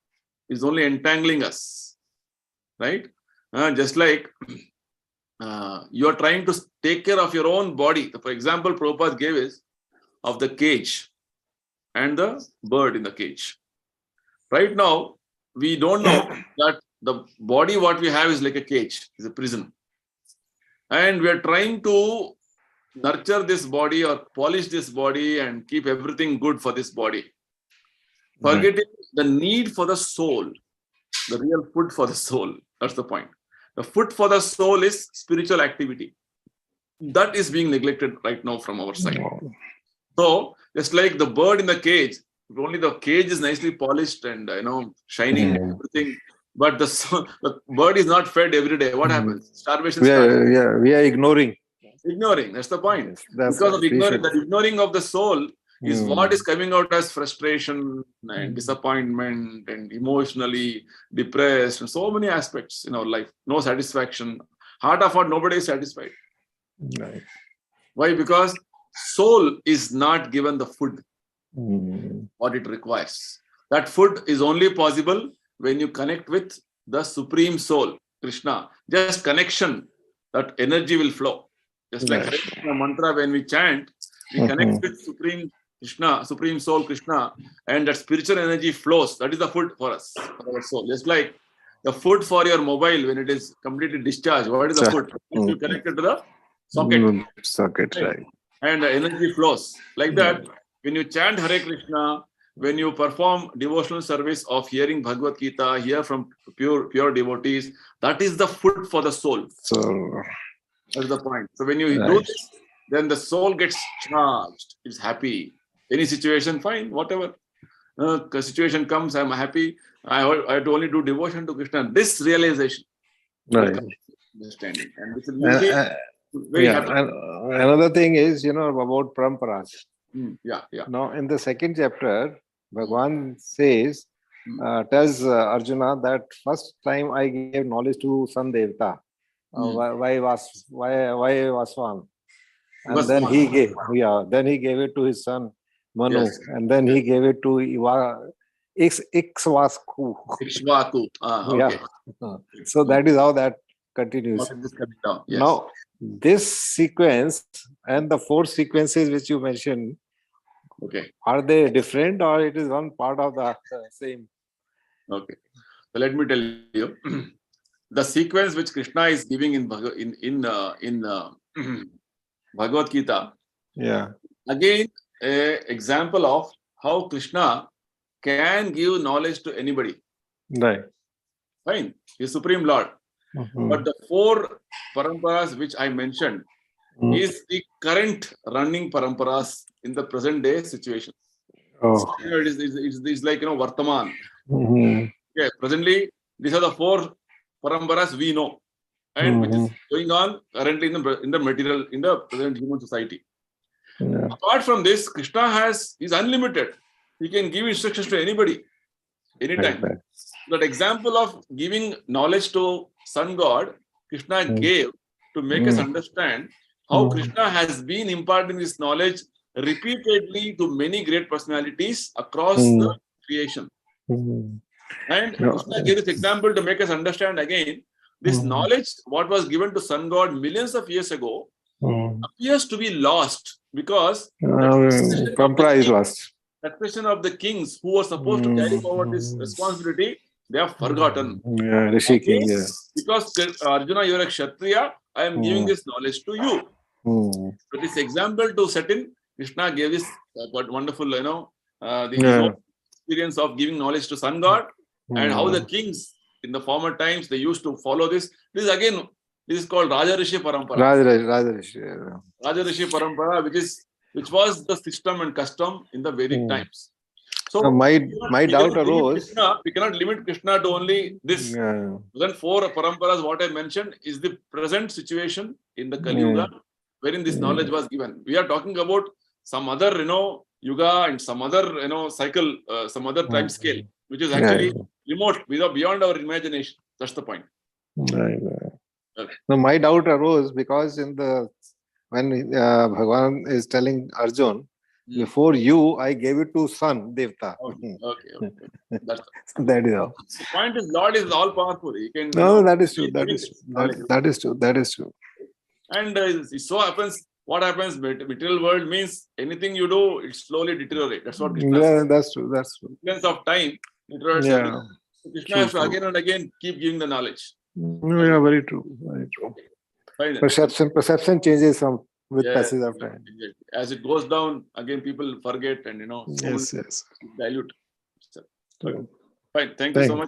It's only entangling us, right? Just like you are trying to take care of your own body. For example, Prabhupada gave is of the cage and the bird in the cage. Right now, we don't know that the body what we have is like a cage, is a prison. And we are trying to nurture this body or polish this body and keep everything good for this body. Forgetting the need for the soul, the real food for the soul. That's the point. The food for the soul is spiritual activity. That is being neglected right now from our side. So, just like the bird in the cage, only the cage is nicely polished and shining and everything, but the bird is not fed every day. What happens? Starvation starts. We are ignoring. Ignoring. That's the point. Yes, that's Because right. of We ignoring, should- the ignoring of the soul is what is coming out as frustration and Mm. disappointment and emotionally depressed and so many aspects in our life. No satisfaction. Heart of heart, nobody is satisfied. Right. Why? Because soul is not given the food Mm. what it requires. That food is only possible when you connect with the Supreme Soul, Krishna. Just connection, that energy will flow. Just like Right. Hare Krishna mantra, when we chant, we connect with Supreme Krishna, Supreme Soul Krishna, and that spiritual energy flows. That is the food for us, for our soul. Just like the food for your mobile when it is completely discharged. What is the food? You connect it to the socket. Socket, right. And the energy flows. Like that, when you chant Hare Krishna, when you perform devotional service of hearing Bhagavad Gita, hear from pure devotees, that is the food for the soul. So, That's the point. So when you do right. this, then the soul gets charged, is happy. Any situation, fine, whatever. The situation comes, I'm happy. I have to only do devotion to Krishna. This realization will Right. come to understanding. And this will be very Yeah. happy. And another thing is, about paramparas. Yeah. Now, in the second chapter, Bhagwan says, tells Arjuna that first time I gave knowledge to Sun Devta. Why Vaswan? And then he gave it to his son Manu, Yes. and then he gave it to Ikswasku. Ikshvaku. Okay. Yeah. So that is how that continues. Okay, this coming down. Yes. Now, this sequence and the four sequences which you mentioned, Okay. are they different or it is one part of the same? Okay. So let me tell you, the sequence which Krishna is giving in Bhagavad Gita. Yeah. Again, an example of how Krishna can give knowledge to anybody. Right. Fine. He is Supreme Lord. But the four paramparas which I mentioned is the current running paramparas in the present day situation. Oh. It's like, Vartaman. Okay, presently, these are the four paramparas we know, and which is going on currently in the present human society. Yeah. Apart from this, Krishna is unlimited. He can give instructions to anybody, anytime. Right. That example of giving knowledge to Sun God, Krishna gave to make us understand how Krishna has been imparting this knowledge repeatedly to many great personalities across the creation. And Krishna gave this example to make us understand again, this knowledge, what was given to Sun God millions of years ago, appears to be lost because Parampara is lost. that question of the kings who were supposed to carry forward this responsibility, they have forgotten. Yeah, Rishi King, yeah. Because Arjuna, you are a Kshatriya, I am giving this knowledge to you. So this example to set in, Krishna gave this wonderful, the experience of giving knowledge to Sun God and how the kings in the former times, they used to follow this. This is called Raja Rishi Parampara. Raja Rishi. Raja Rishi Parampara, which was the system and custom in the Vedic times. So my doubt arose. We cannot limit Krishna to only this. Then four paramparas, what I mentioned, is the present situation in the Kali Yuga, wherein this knowledge was given. We are talking about some other, Yuga and some other, cycle, some other time scale, which is actually remote, beyond our imagination. That's the point. Right. Now, my doubt arose because when Bhagavan is telling Arjun, before you, I gave it to Sun Devta. Okay. That is how. The point is, Lord is all powerful. He can. That is true. That is true. And it so happens. What happens? Material world means anything you do, it slowly deteriorates. That's what Krishna says. That's true. That's true. Sense of time deteriorates. So Krishna has to again and again keep giving the knowledge. Yeah, very true. Very true. Fine. Perception changes with passage of time. As it goes down, again people forget and Yes. dilute. Fine. Thank you so much.